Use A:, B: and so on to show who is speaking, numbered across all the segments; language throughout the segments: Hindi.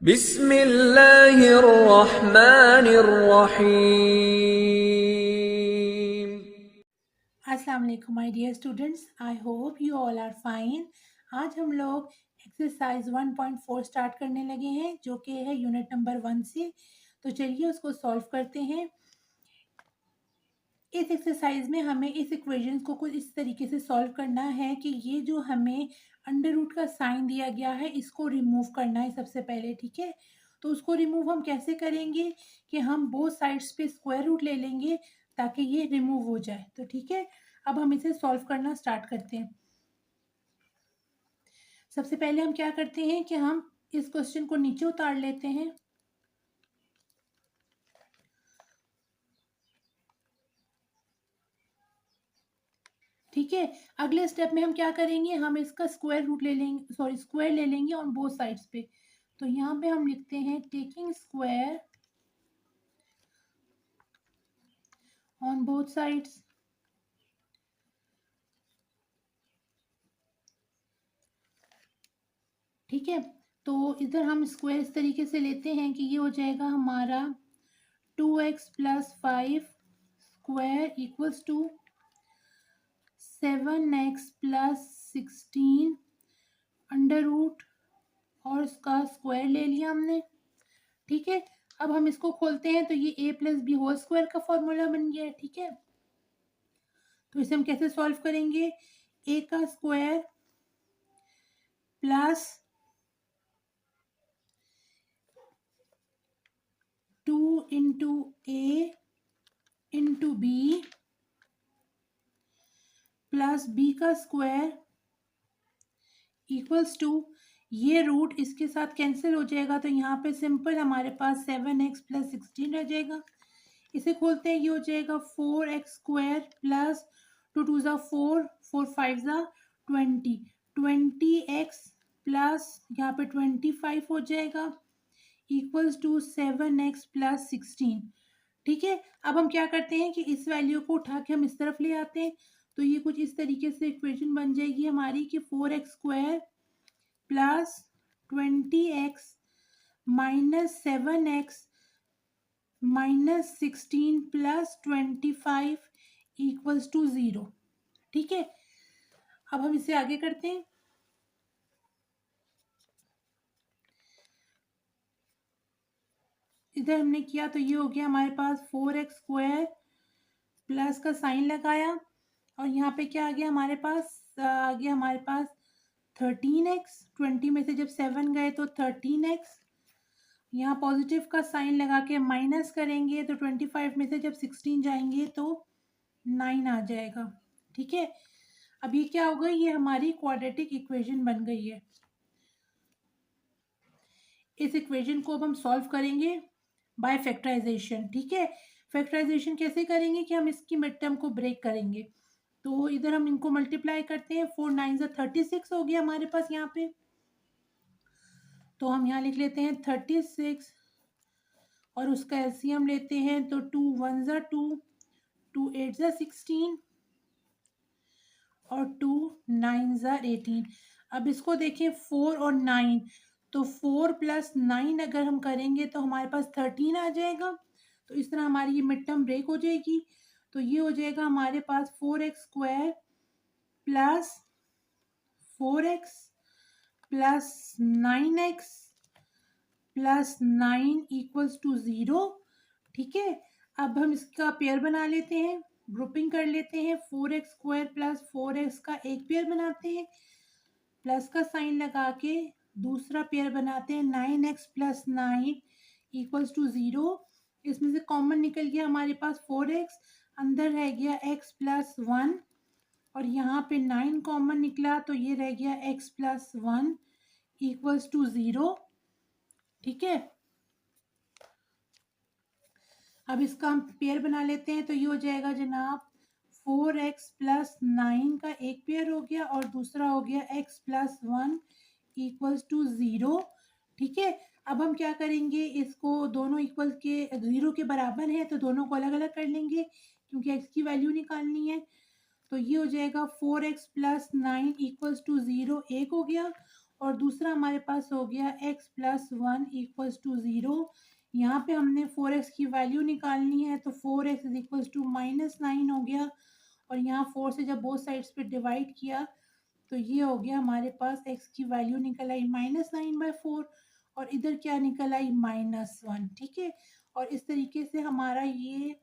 A: बिस्मिल्लाहिर्रहमानिर्रहीम।
B: अस्सलाम वालेकुम my dear students, I hope you all are fine. आज हम लोग एक्सरसाइज 1.4 स्टार्ट करने लगे हैं, जो कि है यूनिट नंबर 1 से। तो चलिए उसको सॉल्व करते हैं। इस एक्सरसाइज में हमें इस इक्वेशन को कुछ इस तरीके से सॉल्व करना है कि ये जो हमें अंडर रूट का साइन दिया गया है, इसको रिमूव करना है सबसे पहले। ठीक है, तो उसको रिमूव हम कैसे करेंगे कि हम बोथ साइड्स पे स्क्वायर रूट ले लेंगे ताकि ये रिमूव हो जाए। तो ठीक है, अब हम इसे सॉल्व करना स्टार्ट करते हैं। सबसे पहले हम क्या करते हैं कि हम इस क्वेश्चन को नीचे उतार लेते हैं। ठीक है, अगले स्टेप में हम क्या करेंगे, हम इसका स्क्वायर रूट ले लेंगे, सॉरी स्क्वायर ले लेंगे ऑन बोथ साइड्स पे। तो यहाँ पे हम लिखते हैं taking square on both sides. ठीक है, तो इधर हम स्क्वायर इस तरीके से लेते हैं कि ये हो जाएगा हमारा 2x + 5 square equals to 7x + 16 under root, और इसका स्क्वायर ले लिया हमने। ठीक है, अब हम इसको खोलते हैं तो ये a + b होल स्क्वायर का फॉर्मूला बन गया है। ठीक है, तो इसे हम कैसे सॉल्व करेंगे, a का square plus 2 × a × b plus b का स्क्वायर इक्वल्स टू, ये रूट इसके साथ कैंसिल हो जाएगा, तो यहाँ पे सिंपल हमारे पास 7x + 16 रह जाएगा। इसे खोलते हैं, ये हो जाएगा 4x² प्लस 2 2 ज़ा 4, 4 5 ज़ा 20, 20x प्लस यहाँ पे 25 हो जाएगा इक्वल्स टू 7x + 16। ठीक है, अब हम क्या करते हैं कि इस वैल्यू को उठा के हम इस तरफ ले आते हैं, तो ये कुछ इस तरीके से इक्वेशन बन जाएगी हमारी कि 4x² plus 20x minus 7x minus 16 plus 25 equals to 0। ठीक है, अब हम इसे आगे करते हैं। इधर हमने किया तो ये हो गया हमारे पास 4x² प्लस का साइन लगाया, और यहाँ पे क्या आ गया हमारे पास, आ गया हमारे पास 13x। 20 में से जब 7 गए तो 13x, यहाँ पॉजिटिव का साइन लगा के माइनस करेंगे तो 25 में से जब 16 जाएंगे तो 9 आ जाएगा। ठीक है, अब ये क्या होगा, ये हमारी क्वाड्रेटिक इक्वेशन बन गई है। इस इक्वेशन को अब हम सॉल्व करेंगे बाय फैक्टराइजेशन। ठीक है, फैक्टराइजेशन कैसे करेंगे कि हम इसकी मिड टर्म को ब्रेक करेंगे। तो इधर हम इनको मल्टीप्लाई करते हैं, 4 9 ज़ा 36 हो गया हमारे पास यहाँ पे। तो हम यहाँ लिख लेते हैं 36 और उसका एलसीएम लेते हैं, तो 2 1 ज़ा 2, 2 8 ज़ा 16 और 2 9 ज़ा 18। अब इसको देखें 4 और 9, तो 4 + 9 अगर हम करेंगे तो हमारे पास 13 आ जाएगा। तो इस तरह हमारी ये मिड टर्म ब्रेक हो जाएगी। तो ये हो जाएगा हमारे पास 4x² plus 4x plus 9x plus 9 equals to 0। ठीक है, अब हम इसका पेयर बना लेते हैं, ग्रुपिंग कर लेते हैं। 4x² प्लस 4x का एक पेयर बनाते हैं, प्लस का साइन लगा के दूसरा पेयर बनाते हैं 9x प्लस 9 इक्वल्स टू 0। इसमें से कॉमन निकल गया हमारे पास 4x, अंदर रह गया x प्लस 1, और यहाँ पे 9 कॉमन निकला तो ये रह गया x प्लस 1 इक्वल्स टू 0। ठीक है, अब इसका हम पेयर बना लेते हैं, तो ये हो जाएगा जनाब 4x प्लस 9 का एक पेयर हो गया और दूसरा हो गया x प्लस 1 इक्वल्स टू 0। ठीक है, अब हम क्या करेंगे, इसको दोनों इक्वल के 0 के बराबर है तो दोनों को अलग अलग कर लेंगे क्योंकि x की वैल्यू निकालनी है। तो ये हो जाएगा 4x प्लस 9 इक्वल्स टू 0 एक हो गया, और दूसरा हमारे पास हो गया x प्लस 1 इक्वल्स टू 0। यहाँ पे हमने 4x की वैल्यू निकालनी है, तो 4x इज इक्वल्स टू -9 हो गया। और यहाँ 4 से जब बोथ साइड्स पे डिवाइड किया तो ये हो गया हमारे पास x की वैल्यू निकल आई -9/4 और इधर क्या निकल आई -1। ठीक है, और इस तरीके से हमारा ये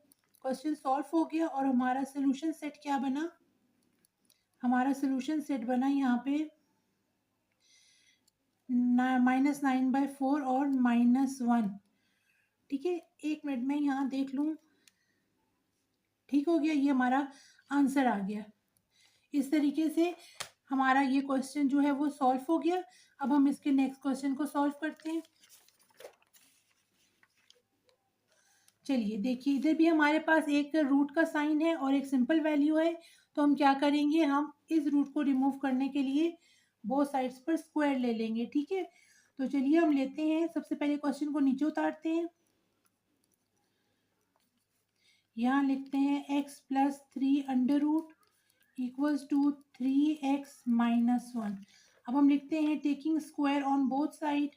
B: क्वेश्चन सॉल्व हो गया और हमारा सोल्यूशन सेट क्या बना, हमारा सोल्यूशन सेट बना यहाँ पे -9/4 और -1। ठीक है, एक मिनट में यहाँ देख लूँ। ठीक हो गया, ये हमारा आंसर आ गया। इस तरीके से हमारा ये क्वेश्चन जो है वो सॉल्व हो गया। अब हम इसके नेक्स्ट क्वेश्चन को सॉल्व करते हैं। चलिए देखिए, इधर भी हमारे पास एक रूट का साइन है और एक सिंपल वैल्यू है। तो हम क्या करेंगे, हम इस रूट को रिमूव करने के लिए बोथ साइड्स पर स्क्वायर ले लेंगे। ठीक है, तो चलिए हम लेते हैं, सबसे पहले क्वेश्चन को नीचे उतारते हैं। यहाँ लिखते हैं x plus 3 under root equals to 3x minus 1। अब हम लिखते हैं taking square on both side,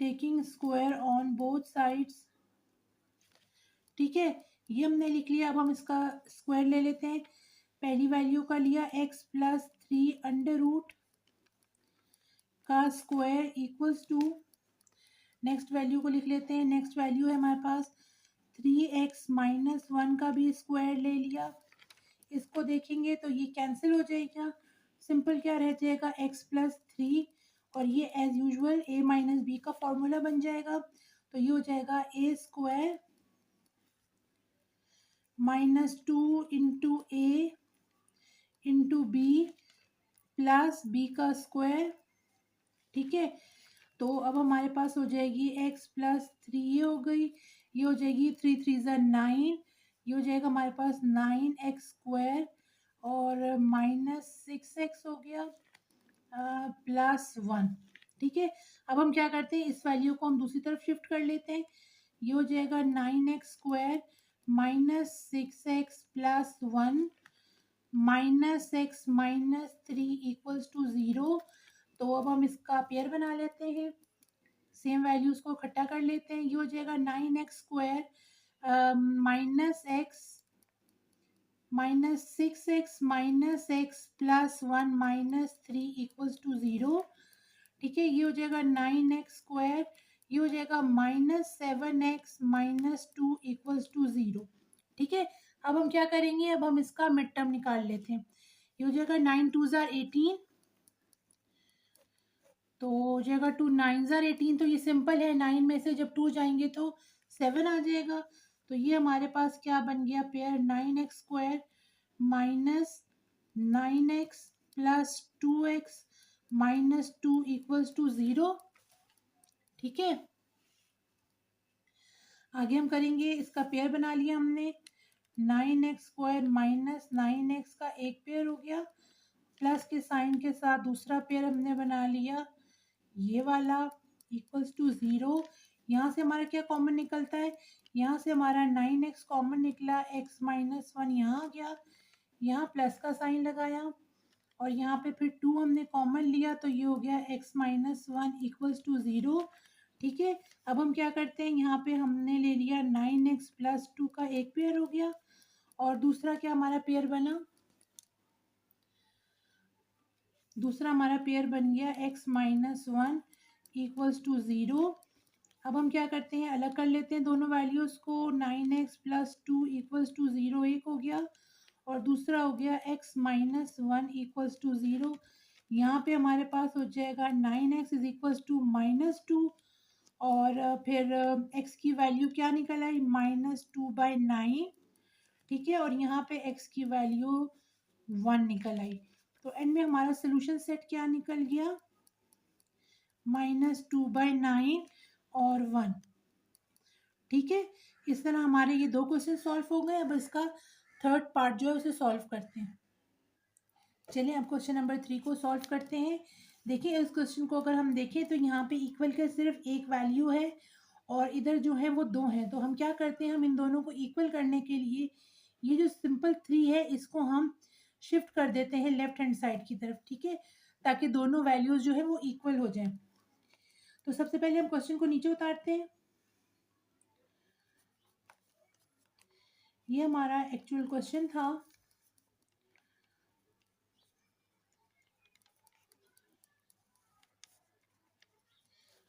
B: taking square on both sides. ठीक है, ये हमने लिख लिया। अब हम इसका स्क्वायर ले लेते हैं। पहली वैल्यू का लिया x प्लस 3 अंडर रूट का square equals to, next value को लिख लेते हैं। नेक्स्ट वैल्यू है हमारे पास 3x माइनस 1 का भी स्क्वायर ले लिया। इसको देखेंगे तो ये कैंसिल हो जाएगा। सिंपल क्या रह जाएगा, x प्लस 3 और ये as usual a minus B का फॉर्मूला बन जाएगा। तो ये हो जाएगा a square -2 into A into B plus B का स्क्वायर। ठीक है, तो अब हमारे पास हो जाएगी x प्लस 3, ये हो गई, ये हो जाएगी 3 3 ज़ा 9, ये हो जाएगा हमारे पास 9x स्क्वायर और -6x हो गया प्लस 1। ठीक है, अब हम क्या करते हैं, इस वैल्यू को हम दूसरी तरफ शिफ्ट कर लेते हैं। ये हो जाएगा 9x square -6x plus 1 -x -3 equals to 0। तो अब हम इसका पेयर बना लेते हैं, सेम वैल्यूज को इकट्ठा कर लेते हैं। ये हो जाएगा 9x square -6x -x plus 1 -3 equals to 0। ठीक है, ये हो जाएगा 9x स्क्वायर, ये हो जाएगा -7x -2 इक्वल्स टू 0। ठीक है, अब हम क्या करेंगे, अब हम इसका मिड टर्म निकाल लेते हैं। ये हो जाएगा 9 2 ज़ा 18, तो हो जाएगा 2 9 ज़ा 18। तो ये सिंपल है, 9 में से जब 2 जाएंगे तो 7 आ जाएगा। तो ये हमारे पास क्या बन गया pair, 9x square -9x plus 2x -2 equals to 0। ठीक है, आगे हम करेंगे, इसका पेयर बना लिया हमने। 9x स्क्वायर -9x का एक पेयर हो गया, प्लस के साइन के साथ दूसरा पेयर हमने बना लिया, ये वाला इक्वल्स टू 0। यहाँ से हमारा क्या कॉमन निकलता है, यहाँ से हमारा 9x कॉमन निकला, x माइनस 1 यहाँ आ गया, यहाँ प्लस का साइन लगाया और यहाँ पे फिर 2 हमने कॉमन लिया, तो ये हो गया x माइनस 1 इक्वल्स टू 0। ठीक है, अब हम क्या करते हैं, यहाँ पे हमने ले लिया 9x प्लस 2 का एक पेयर हो गया और दूसरा क्या हमारा पेयर बना, दूसरा हमारा पेयर बन गया x माइनस 1 इक्वल्स टू 0। अब हम क्या करते हैं, अलग कर लेते हैं दोनों वैल्यूज़ को। 9x प्लस 2 इक्वल्स टू 0 एक हो गया और दूसरा हो गया x माइनस 1 इक्वल्स टू 0। यहाँ पे हमारे पास हो जाएगा 9x इज इक्वल्स टू -2 और फिर x की वैल्यू क्या निकल आई, -2/9। ठीक है, और यहाँ पे x की वैल्यू 1 निकल आई। तो एंड में हमारा सोल्यूशन सेट क्या निकल गया, -2/9 और 1। ठीक है, इस तरह हमारे ये दो क्वेश्चन सॉल्व हो गए। अब इसका थर्ड पार्ट जो है उसे सॉल्व करते हैं। चलिए अब क्वेश्चन नंबर 3 को सॉल्व करते हैं। देखिए, इस क्वेश्चन को अगर हम देखें तो यहाँ पे इक्वल का सिर्फ एक वैल्यू है और इधर जो है वो 2 है। तो हम क्या करते हैं, हम इन दोनों को इक्वल करने के लिए ये जो सिंपल 3 है इसको हम शिफ्ट कर देते हैं लेफ्ट हैंड साइड की तरफ, ठीक है, ताकि दोनों वैल्यूज जो है वो इक्वल हो जाए। तो सबसे पहले हम क्वेश्चन को नीचे उतारते हैं। ये हमारा एक्चुअल क्वेश्चन था।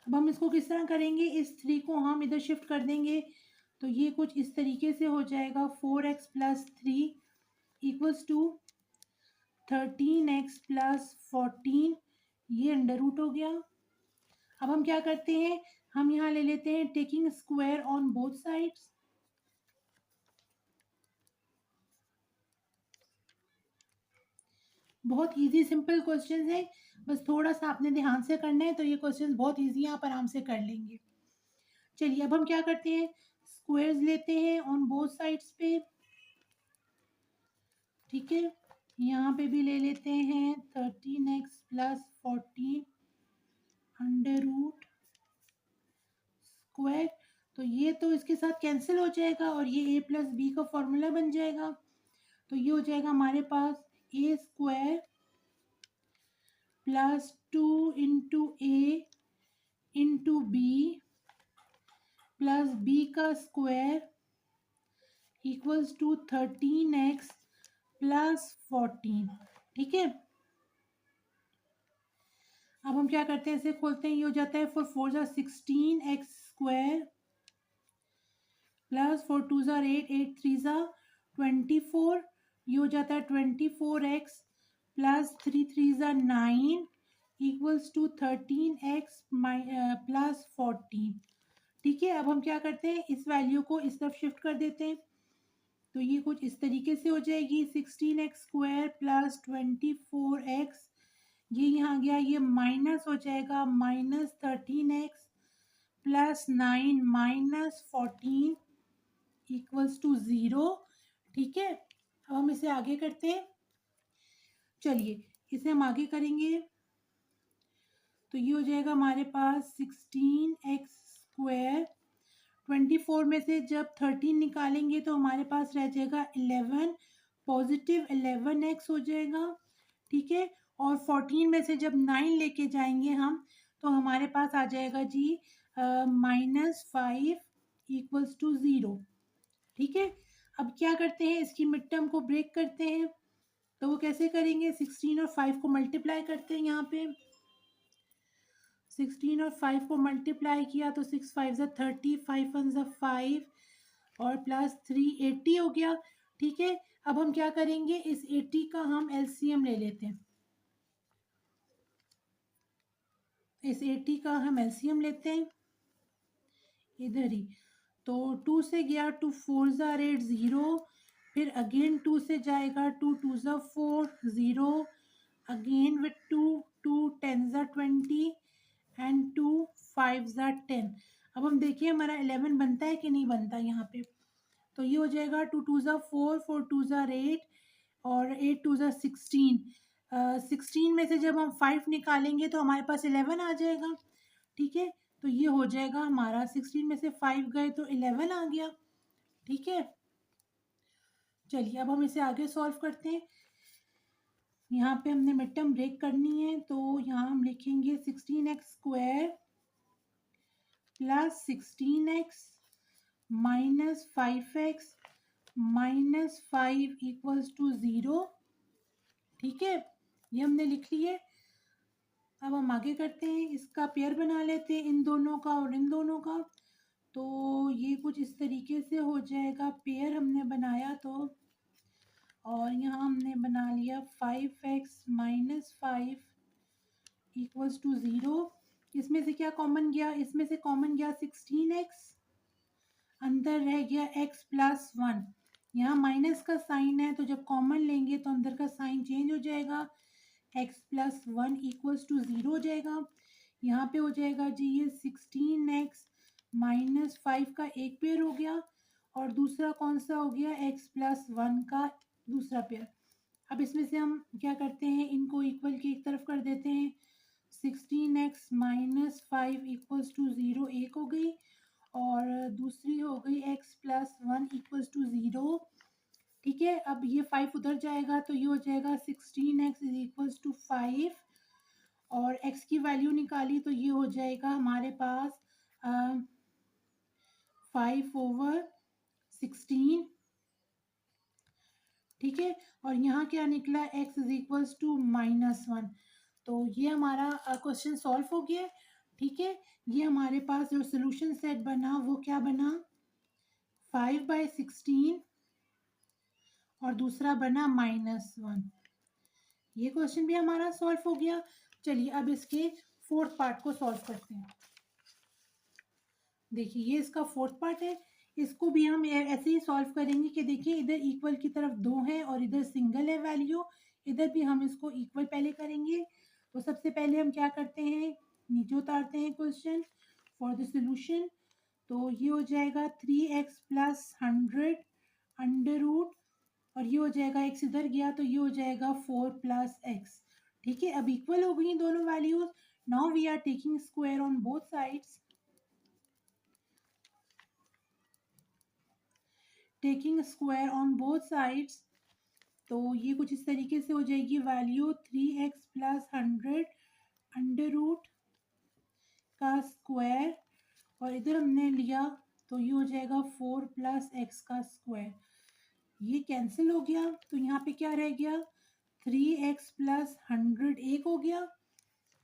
B: अब हम इसको किस तरह करेंगे, इस 3 को हम इधर शिफ्ट कर देंगे, तो ये कुछ इस तरीके से हो जाएगा 4x plus 3 equals to 13x plus 14, ये अंडर रूट हो गया। अब हम क्या करते हैं, हम यहाँ ले लेते हैं taking square on both sides. बहुत इजी सिंपल क्वेश्चन है, बस थोड़ा सा आपने ध्यान से करना है, तो ये क्वेश्चन बहुत इजी है, आप आराम से कर लेंगे। चलिए अब हम क्या करते हैं, स्क्वायर्स लेते हैं ऑन बोथ साइड्स पे, ठीक है। यहाँ पे भी ले लेते हैं 13x plus 14 under root square, तो ये तो इसके साथ कैंसिल हो जाएगा और ये a प्लस बी का फॉर्मूला बन जाएगा। तो ये हो जाएगा हमारे पास A square plus 2 into A into B plus B का square equals to 13x plus 14, ठीक है। अब हम क्या करते हैं, इसे खोलते हैं, ये हो जाता है 4 ज़ा 16x स्क्वायर प्लस 4 2 ज़ा 8 8 3 ज़ा 24, ये हो जाता है 24x प्लस 3 3 ज़ा 9 इक्वल्स टू 13x प्लस 14, ठीक है। अब हम क्या करते हैं, इस वैल्यू को इस तरफ शिफ्ट कर देते हैं, तो ये कुछ इस तरीके से हो जाएगी 16x स्क्वायर प्लस 24x, ये यहाँ गया, ये माइनस हो जाएगा minus 13x plus 9 minus 14 equals to 0, ठीक है। अब हम इसे आगे करते हैं, चलिए इसे हम आगे करेंगे, तो ये हो जाएगा हमारे पास 16x स्क्वायर, 24 में से जब 13 निकालेंगे तो हमारे पास रह जाएगा 11, पॉजिटिव 11x हो जाएगा, ठीक है। और 14 में से जब 9 लेके जाएंगे हम, तो हमारे पास आ जाएगा जी -5 इक्वल्स टू 0, ठीक है। अब क्या करते हैं, इसकी मिड टर्म को ब्रेक करते हैं, तो वो कैसे करेंगे, 16 और 5 को मल्टीप्लाई करते हैं, यहाँ पे 16 और 5 को मल्टीप्लाई किया तो 6 5 ज़ा 30, 5 1 ज़ा 5 और प्लस 3 80 हो गया, ठीक है। अब हम क्या करेंगे, इस 80 का हम एलसीएम ले लेते हैं, इस 80 का हम एलसीएम लेते हैं इधर ही, तो 2 से गया 2 4 ज़ा 8 0, फिर अगेन 2 से जाएगा 2 2 ज़ा 4 0, अगेन विथ 2 2 10 ज़ा 20 एंड 2 5 ज़ा 10। अब हम देखिए हमारा 11 बनता है कि नहीं बनता यहाँ पे, तो ये हो जाएगा 2 2 ज़ा 4 4 2 ज़ा 8 और 8 2 ज़ा 16, 16 में से जब हम 5 निकालेंगे तो हमारे पास 11 आ जाएगा, ठीक है। तो ये हो जाएगा हमारा 16 में से 5 गए तो 11 आ गया, ठीक है। चलिए अब हम इसे आगे सॉल्व करते हैं, यहाँ पे हमने मिड टर्म ब्रेक करनी है, तो यहाँ हम लिखेंगे 16x square plus 16x minus 5x minus 5 equals to 0, ठीक है, ये हमने लिख लिए। अब हम आगे करते हैं, इसका पेयर बना लेते हैं, इन दोनों का और इन दोनों का, तो ये कुछ इस तरीके से हो जाएगा, पेयर हमने बनाया तो, और यहाँ हमने बना लिया 5x माइनस 5 इक्वल्स टू 0, इसमें से क्या कॉमन गया, इसमें से कॉमन गया 16x, अंदर रह गया x प्लस 1, यहाँ माइनस का साइन है, तो जब कॉमन लेंगे तो अंदर का साइन चेंज हो जाएगा, x प्लस 1 इक्वल्स टू 0 हो जाएगा, यहाँ पे हो जाएगा जी ये 16x माइनस 5 का एक पेयर हो गया, और दूसरा कौन सा हो गया, x प्लस 1 का दूसरा पेयर। अब इसमें से हम क्या करते हैं, इनको इक्वल की एक तरफ कर देते हैं, 16x माइनस 5 इक्वल्स टू 0 एक हो गई, और दूसरी हो गई x प्लस 1 इक्वल्स टू 0, ठीक है, अब ये 5 उधर जाएगा तो ये हो जाएगा 16x इज इक्वल्स टू 5 और x की वैल्यू निकाली तो ये हो जाएगा हमारे पास 5/16। ठीक है, और यहाँ क्या निकला x इज इक्वल्स टू -1। तो ये हमारा क्वेश्चन सॉल्व हो गया। ठीक है, ये हमारे पास जो सोल्यूशन सेट बना वो क्या बना, 5/16 और दूसरा बना -1। ये क्वेश्चन भी हमारा सॉल्व हो गया। चलिए अब इसके फोर्थ पार्ट को सॉल्व करते हैं। देखिए ये इसका फोर्थ पार्ट है, इसको भी हम ऐसे ही सॉल्व करेंगे कि देखिए इधर इक्वल की तरफ 2 है और इधर सिंगल है वैल्यू, इधर भी हम इसको इक्वल पहले करेंगे। तो सबसे पहले हम क्या करते हैं, नीचे उतारते हैं क्वेश्चन फॉर द सोल्यूशन। तो ये हो जाएगा 3x प्लस 100 अंडर रूट और ये हो जाएगा x इधर गया तो ये हो जाएगा 4 प्लस x। ठीक है, अब इक्वल हो गई दोनों values. Now we are taking square on both sides, taking square on both sides. तो ये कुछ इस तरीके से हो जाएगी value 3x plus 100 under root का स्क्वायर और इधर हमने लिया तो ये हो जाएगा 4 प्लस x का स्क्वायर। ये कैंसिल हो गया तो यहाँ पे क्या रह गया, 3x प्लस 100 एक हो गया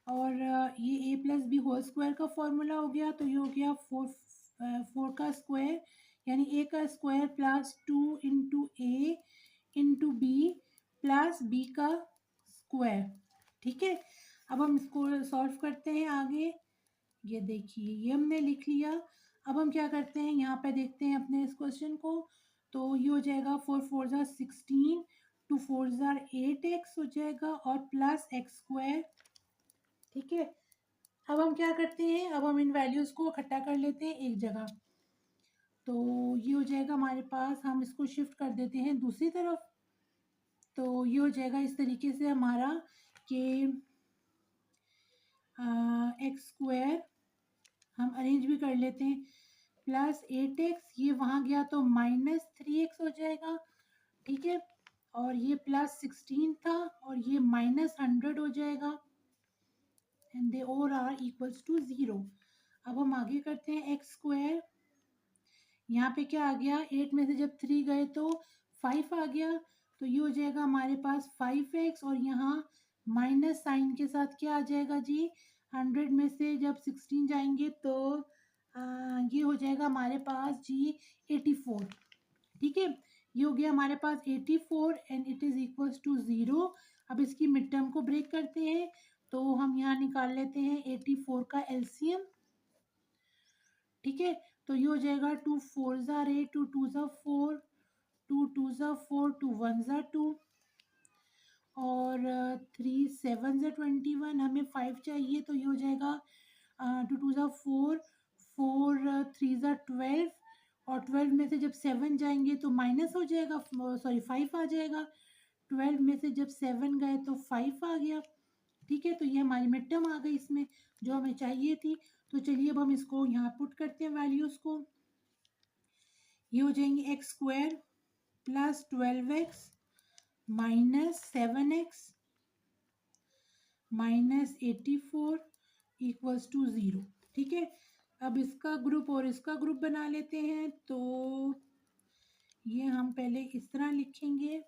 B: और ये a plus B whole square का फॉर्मूला हो गया तो ये हो गया 4 का स्क्वायर यानी a का square plus 2 into A into B plus B का स्क्वायर। ठीक है, अब हम इसको सॉल्व करते हैं आगे। ये देखिए ये हमने लिख लिया। अब हम क्या करते हैं, यहाँ पे देखते हैं अपने इस क्वेश्चन को। तो ये हो जाएगा 4×4=16, 2×4=8x हो जाएगा और प्लस एक्स स्क्वायर। ठीक है, अब हम क्या करते हैं, अब हम इन वैल्यूज को इकट्ठा कर लेते हैं एक जगह। तो ये हो जाएगा हमारे पास, हम इसको शिफ्ट कर देते हैं दूसरी तरफ। तो ये हो जाएगा इस तरीके से हमारा कि एक्स स्क्वायर हम अरेंज भी कर लेते हैं, प्लस 8x ये वहाँ गया तो -3x हो जाएगा। ठीक है, और ये प्लस 16 था और ये -100 हो जाएगा and they all are equals to 0। अब हम आगे करते हैं एक्स स्क्वायर। यहाँ पे क्या आ गया, 8 में से जब 3 गए तो 5 आ गया तो ये हो जाएगा हमारे पास 5x और यहाँ माइनस साइन के साथ क्या आ जाएगा जी, 100 में से जब 16 जाएंगे तो ये हो जाएगा हमारे पास जी 84। ठीक है, ये हो गया हमारे पास 84 and it is equals to 0। अब इसकी मिड टर्म को ब्रेक करते हैं तो हम यहाँ निकाल लेते हैं 84 का एलसीएम। ठीक है, तो ये हो जाएगा 2×4=8, 2×2=4, 2×2=4, 2×1=2 और 3×7=21। हमें 5 चाहिए तो ये हो जाएगा 2×2=4, 4×3=12 और 12 में से जब 7 जाएंगे तो माइनस हो जाएगा, सॉरी 5 आ जाएगा। 12 में से जब 7 गए तो 5 आ गया। ठीक है, तो ये हमारी मिड टर्म आ गई इसमें जो हमें चाहिए थी। तो चलिए अब हम इसको यहाँ पुट करते हैं वैल्यूज को। ये हो जाएंगे x square plus 12x minus 7x minus 84 equals to 0। ठीक है, अब इसका ग्रुप और इसका ग्रुप बना लेते हैं। तो ये हम पहले इस तरह लिखेंगे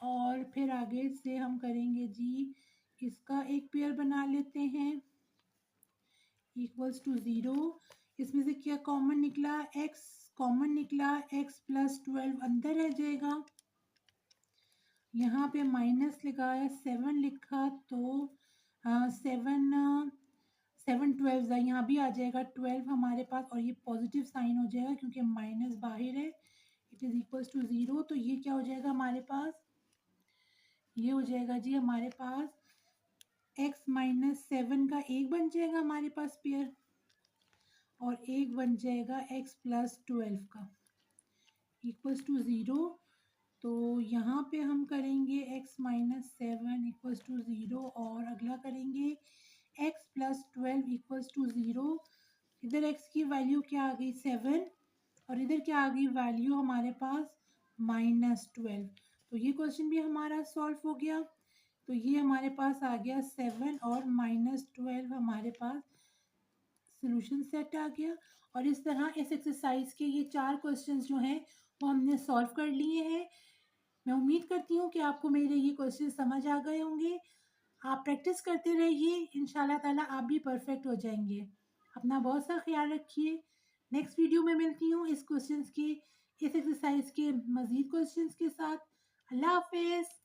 B: और फिर आगे से हम करेंगे जी, इसका एक पेयर बना लेते हैं इक्वल्स टू 0। इसमें से क्या कॉमन निकला, x कॉमन निकला, x प्लस 12 अंदर रह जाएगा। यहाँ पे माइनस लगाया, 7 लिखा तो 7×7=12 यहाँ भी आ जाएगा 12 हमारे पास और ये पॉजिटिव साइन हो जाएगा क्योंकि माइनस बाहर है। It is equals to 0। तो ये क्या हो जाएगा हमारे पास, ये हो जाएगा जी हमारे पास x-7 का एक बन जाएगा हमारे पास पेयर और एक बन जाएगा x प्लस 12 का इक्वल्स टू 0। तो यहाँ पे हम करेंगे x-7 इक्वल्स टू 0 और अगला करेंगे x प्लस 12 इक्वल्स टू 0। इधर x की वैल्यू क्या आ गई 7 और इधर क्या आ गई वैल्यू हमारे पास -12। तो ये क्वेश्चन भी हमारा सॉल्व हो गया। तो ये हमारे पास आ गया 7 और -12 हमारे पास सॉल्यूशन सेट आ गया। और इस तरह इस एक्सरसाइज के ये 4 क्वेश्चंस जो हैं वो हमने सॉल्व कर लिए हैं। मैं उम्मीद करती हूँ कि आपको मेरे ये क्वेश्चन समझ आ गए होंगे। आप प्रैक्टिस करते रहिए, इंशाल्लाह ताला आप भी परफेक्ट हो जाएँगे। अपना बहुत सा ख़्याल रखिए। नेक्स्ट वीडियो में मिलती हूँ इस एक्सरसाइज के मज़ीद क्वेश्चंस के साथ। अल्लाह हाफ़िज़।